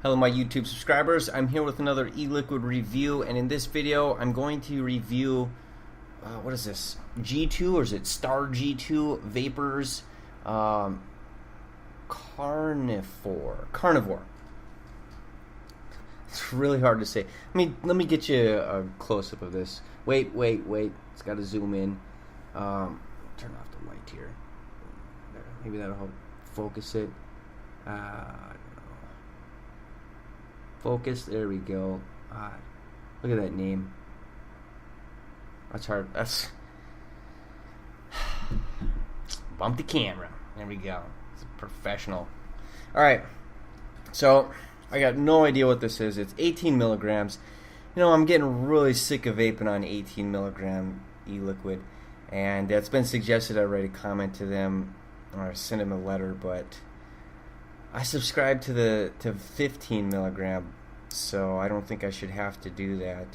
Hello my YouTube subscribers, I'm here with another eliquid review, and in this video I'm going to review, what is this, G2 or is it Star G2 Vapors caRnY4. It's really hard to say. Let me get you a close-up of this. Wait, it's got to zoom in. Turn off the light here. Maybe that'll help focus it. Focus, there we go. Look at that name. That's hard. That's bump the camera. There we go. It's a professional. Alright, so I got no idea what this is. It's 18 milligrams. You know, I'm getting really sick of vaping on 18 milligram e-liquid, and it's been suggested I write a comment to them or send them a letter, but I subscribe to 15 milligram, so I don't think I should have to do that.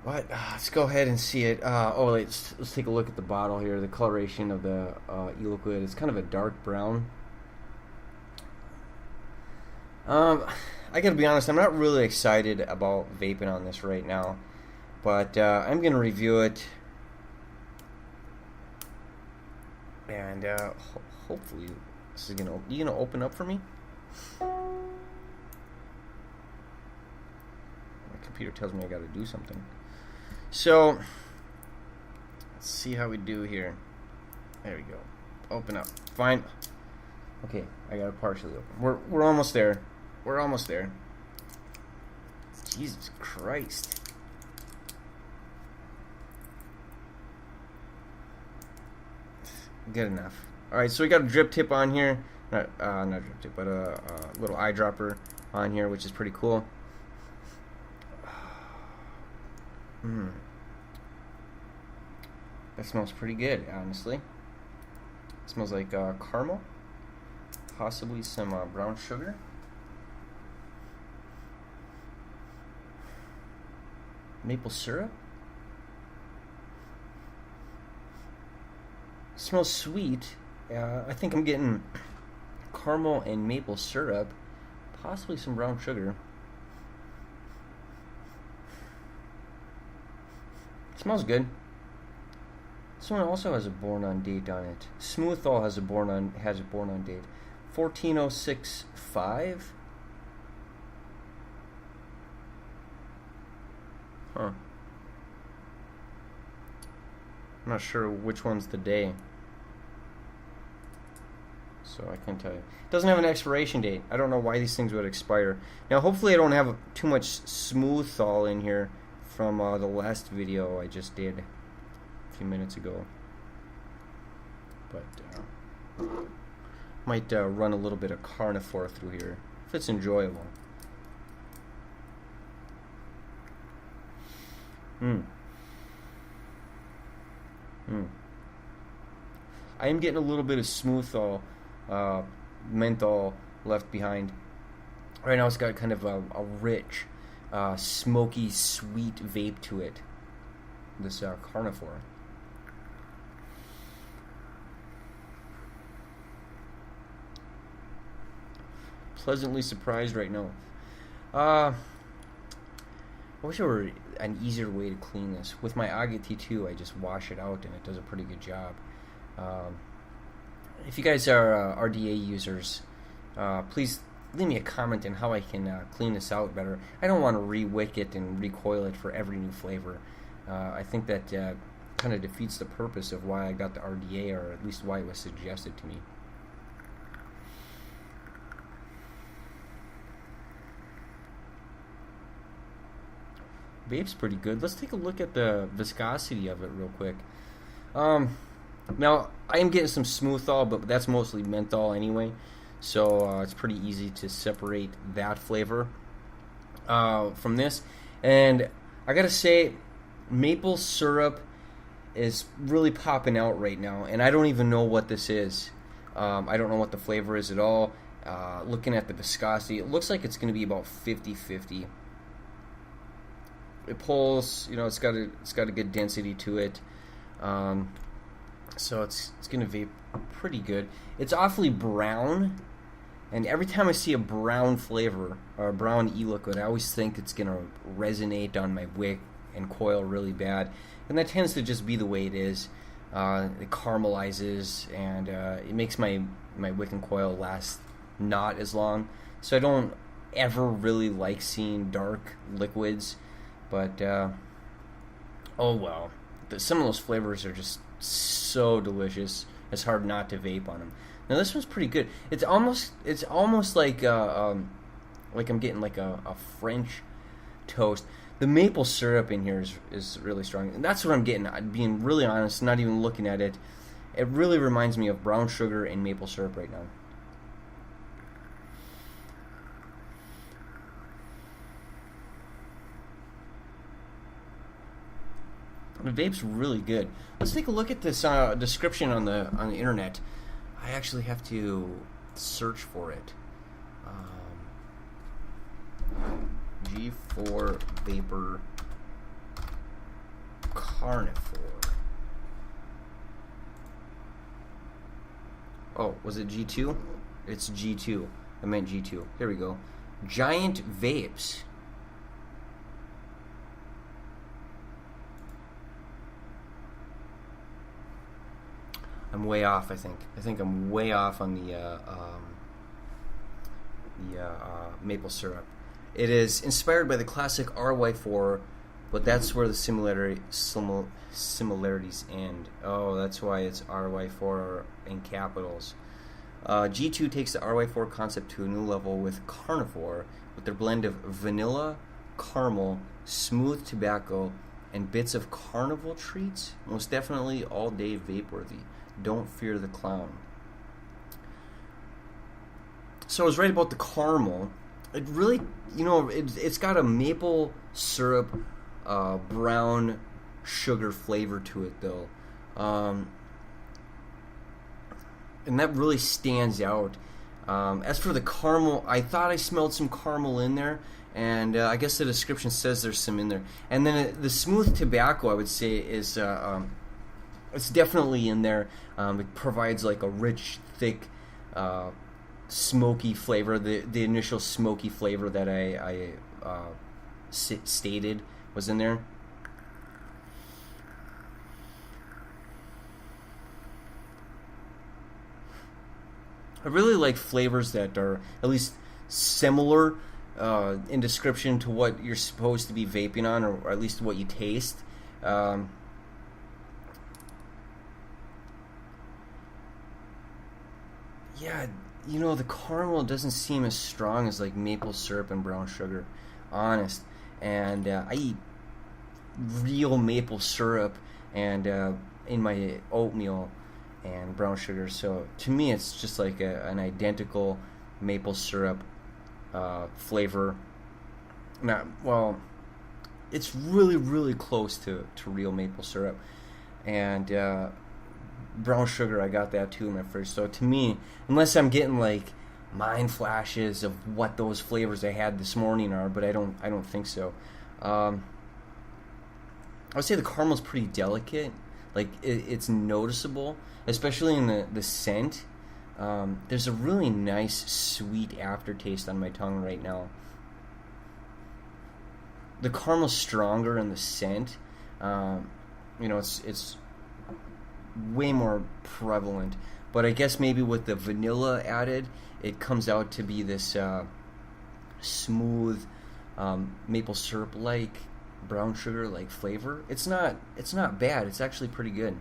But let's go ahead and see it. Let's take a look at the bottle here. The coloration of the e-liquid is kind of a dark brown. I gotta be honest, I'm not really excited about vaping on this right now, but I'm gonna review it, and hopefully this is you gonna open up for me. My computer tells me I gotta do something. So let's see how we do here. There we go. Open up. Fine. Okay, I got it partially open. We're almost there. We're almost there. Jesus Christ. Good enough. Alright, so we got a drip tip on here. Not drip tip, but a little eyedropper on here, which is pretty cool. That smells pretty good, honestly. It smells like caramel. Possibly some brown sugar. Maple syrup. It smells sweet. I think I'm getting caramel and maple syrup. Possibly some brown sugar. It smells good. This one also has a born on date on it. Smoothall has a born on date. 14065. Huh. I'm not sure which one's the day, so I can't tell you. It doesn't have an expiration date. I don't know why these things would expire. Now, hopefully I don't have too much smoothall in here from the last video I just did a few minutes ago. But might run a little bit of caRnY4 through here if it's enjoyable. I am getting a little bit of smoothall, menthol left behind. Right now it's got kind of a rich, smoky, sweet vape to it. This caRnY4. Pleasantly surprised right now. I wish there were an easier way to clean this. With my T2, I just wash it out and it does a pretty good job. If you guys are RDA users, please leave me a comment on how I can clean this out better. I don't want to re-wick it and recoil it for every new flavor. I think that kind of defeats the purpose of why I got the RDA, or at least why it was suggested to me. Vape's pretty good. Let's take a look at the viscosity of it real quick. Now, I am getting some smoothall, but that's mostly menthol anyway, so it's pretty easy to separate that flavor from this. And I gotta say, maple syrup is really popping out right now, and I don't even know what this is. I don't know what the flavor is at all. Looking at the viscosity, it looks like it's going to be about 50-50. It pulls, you know, it's got a good density to it, so it's going to vape pretty good. It's awfully brown, And every time I see a brown flavor or a brown e-liquid, I always think it's going to resonate on my wick and coil really bad. And that tends to just be the way it is. It caramelizes, and it makes my wick and coil last not as long. So I don't ever really like seeing dark liquids. But, oh well. Some of those flavors are just so delicious. It's hard not to vape on them. Now this one's pretty good. It's almost like I'm getting like a French toast. The maple syrup in here is really strong, and that's what I'm getting. Being really honest, not even looking at it, it really reminds me of brown sugar and maple syrup right now. The vape's really good. Let's take a look at this description on the internet. I actually have to search for it. G4 vapor caRnY4. Oh, was it G2? It's G2. I meant G2. Here we go. Giant vapes. I'm way off, I think. I think I'm way off on the maple syrup. It is inspired by the classic RY4, but that's where the similarities end. Oh, that's why it's RY4 in capitals. G2 takes the RY4 concept to a new level with caRnY4, with their blend of vanilla, caramel, smooth tobacco, and bits of carnival treats. Most definitely all-day vape-worthy. Don't fear the clown. So I was right about the caramel. It really, it's got a maple syrup, brown sugar flavor to it, though. And that really stands out. As for the caramel, I thought I smelled some caramel in there, and I guess the description says there's some in there. And then the smooth tobacco, I would say, is it's definitely in there. It provides like a rich, thick, smoky flavor. The initial smoky flavor that I stated was in there. I really like flavors that are at least similar in description to what you're supposed to be vaping on, or at least what you taste. Yeah, the caramel doesn't seem as strong as like maple syrup and brown sugar, honest. And I eat real maple syrup and in my oatmeal and brown sugar, so to me it's just like an identical maple syrup flavor. It's really, really close to real maple syrup. And brown sugar, I got that too in my fridge. So to me, unless I'm getting like mind flashes of what those flavors I had this morning are, but I don't think so. I would say the caramel's pretty delicate. Like it's noticeable, especially in the scent. There's a really nice sweet aftertaste on my tongue right now. The caramel's stronger in the scent. It's way more prevalent, but I guess maybe with the vanilla added, it comes out to be this smooth maple syrup like brown sugar like flavor. It's not bad. It's actually pretty good.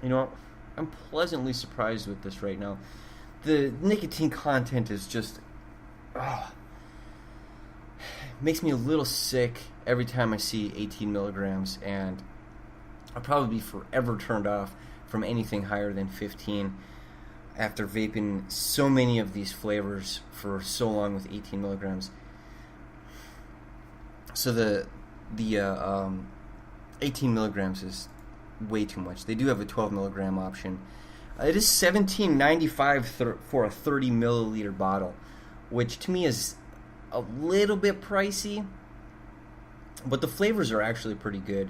I'm pleasantly surprised with this right now. The nicotine content is just makes me a little sick every time I see 18 milligrams, and I'll probably be forever turned off from anything higher than 15 after vaping so many of these flavors for so long with 18 milligrams. So the 18 milligrams is way too much. They do have a 12 milligram option. It is $17.95 for a 30 milliliter bottle, which to me is a little bit pricey. but the flavors are actually pretty good.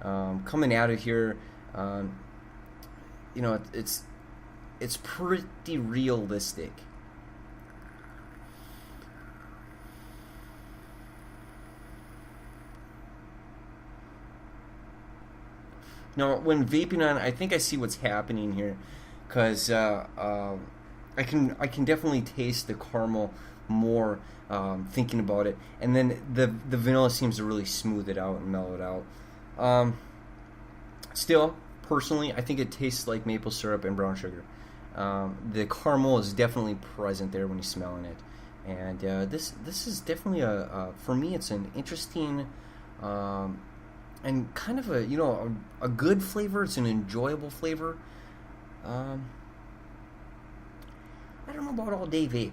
Coming out of here, you know, it's pretty realistic. Now, when vaping on, I think I see what's happening here, because I can definitely taste the caramel more thinking about it, and then the vanilla seems to really smooth it out and mellow it out. Still, personally, I think it tastes like maple syrup and brown sugar. The caramel is definitely present there when you're smelling it, and this is definitely for me, it's an interesting. And kind of a good flavor. It's an enjoyable flavor. I don't know about all day vape.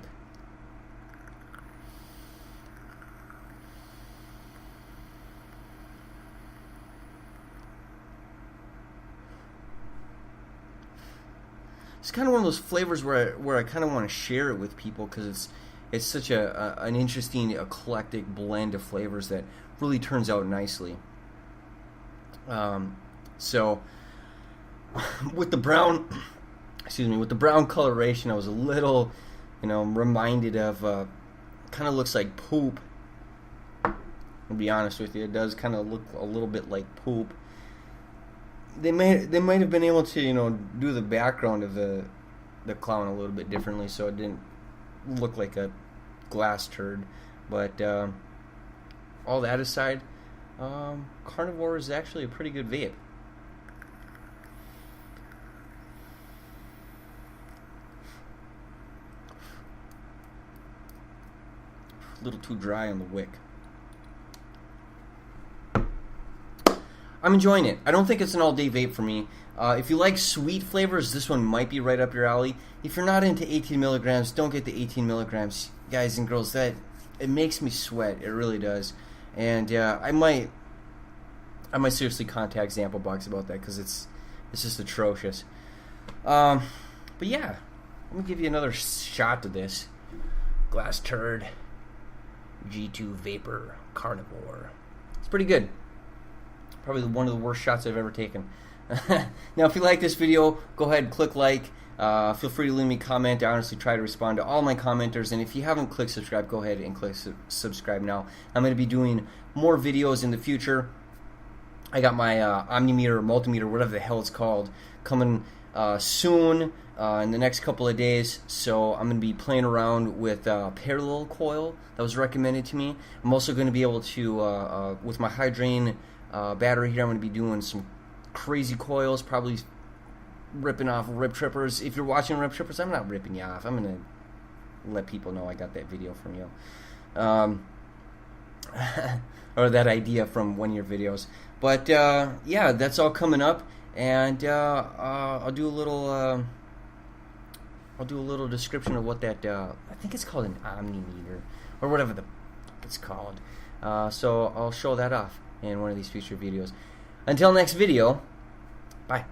It's kind of one of those flavors where I kind of want to share it with people, because it's such an interesting eclectic blend of flavors that really turns out nicely. So with the brown, with the brown coloration, I was a little, reminded of, kind of looks like poop. I'll be honest with you, it does kind of look a little bit like poop. They might have been able to, do the background of the clown a little bit differently, so it didn't look like a glass turd. But all that aside, caRnY4 is actually a pretty good vape. A little too dry on the wick. I'm enjoying it. I don't think it's an all-day vape for me. If you like sweet flavors, this one might be right up your alley. If you're not into 18 milligrams, don't get the 18 milligrams. Guys and girls, it makes me sweat. It really does. And I might seriously contact Zample Box about that, because it's just atrocious. But yeah, let me give you another shot to this. Glass turd, G2 vapor, caRnY4. It's pretty good. Probably one of the worst shots I've ever taken. Now, if you like this video, go ahead and click like. Feel free to leave me a comment. I honestly try to respond to all my commenters. And if you haven't clicked subscribe, go ahead and click subscribe now. I'm going to be doing more videos in the future. I got my omnimeter, multimeter, whatever the hell it's called, coming soon in the next couple of days. So I'm going to be playing around with parallel coil that was recommended to me. I'm also going to be able to, with my high drain battery here, I'm going to be doing some crazy coils, probably ripping off rip trippers. If you're watching rip trippers, I'm not ripping you off. I'm going to let people know I got that video from you. Or that idea from one of your videos. But yeah, that's all coming up, and I'll do a little description of what that I think it's called an omnimeter or whatever the it's called. So I'll show that off in one of these future videos. Until next video, bye.